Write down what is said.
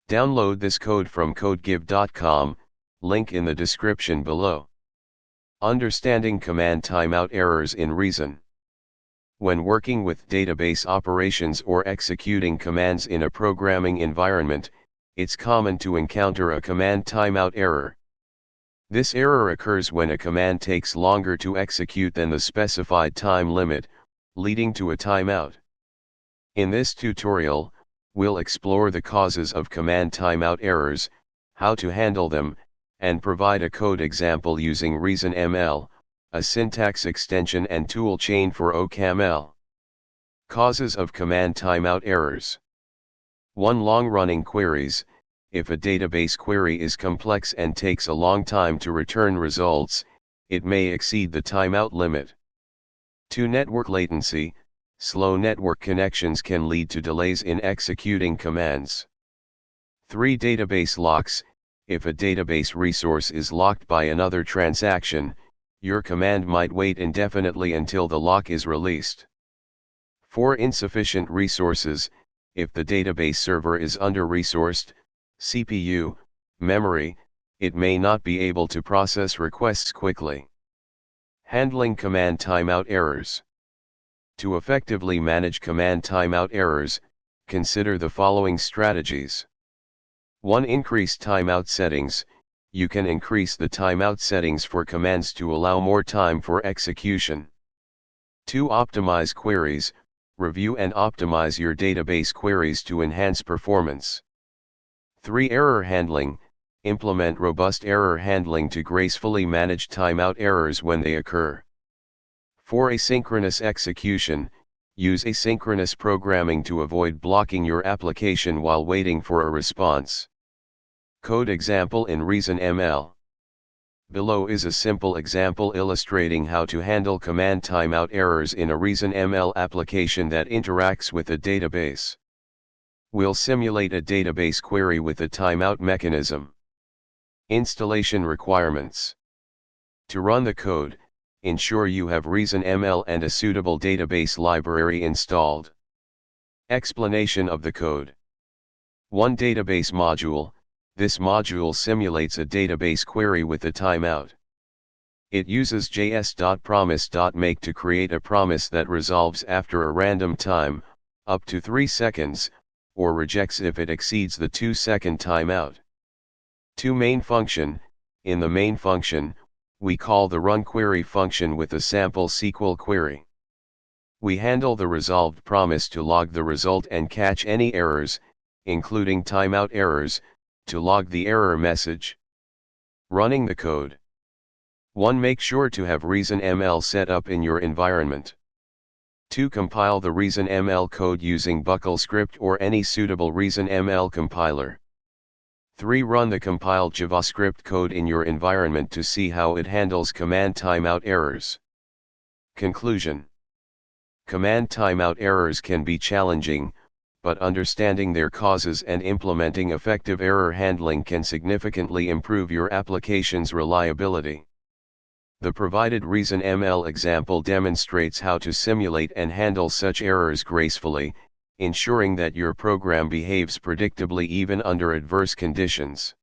Download this code from codegive.com, link in the description below. Understanding command timeout errors in Reason. When working with database operations or executing commands in a programming environment, it's common to encounter a command timeout error. This error occurs when a command takes longer to execute than the specified time limit, leading to a timeout. In this tutorial, we'll explore the causes of command timeout errors, how to handle them, and provide a code example using reasonml, a syntax extension and toolchain for ocaml. Causes of command timeout errors. 1. Long-running queries. If a database query is complex and takes a long time to return results, it may exceed the timeout limit. 2. Network latency. Slow network connections can lead to delays in executing commands. 3. Database locks. If a database resource is locked by another transaction, your command might wait indefinitely until the lock is released. 4. Insufficient resources. If the database server is under-resourced, CPU, memory, it may not be able to process requests quickly. Handling command timeout errors. To effectively manage command timeout errors, consider the following strategies. 1. Increase timeout settings. You can increase the timeout settings for commands to allow more time for execution. 2. Optimize queries. Review and optimize your database queries to enhance performance. 3. Error handling. Implement robust error handling to gracefully manage timeout errors when they occur. 4. Asynchronous execution. Use asynchronous programming to avoid blocking your application while waiting for a response. Code example in reasonml. Below is a simple example illustrating how to handle command timeout errors in a reasonml application that interacts with a database. We'll simulate a database query with a timeout mechanism. Installation requirements. To run the code, ensure you have reasonml and a suitable database library installed. Explanation of the code. 1. Database module. This module simulates a database query with a timeout. It uses js.promise.make to create a promise that resolves after a random time, up to 3 seconds, or rejects if it exceeds the 2-second timeout. 2. Main function. In the main function, we call the runQuery function with a sample SQL query. We handle the resolved promise to log the result and catch any errors, including timeout errors, to log the error message. Running the code. 1. Make sure to have reasonml set up in your environment. 2. Compile the reasonml code using Buckle script or any suitable reasonml compiler. 3. Run the compiled JavaScript code in your environment to see how it handles command timeout errors. Conclusion. Command timeout errors can be challenging, but understanding their causes and implementing effective error handling can significantly improve your application's reliability. The provided reasonml example demonstrates how to simulate and handle such errors gracefully, ensuring that your program behaves predictably even under adverse conditions.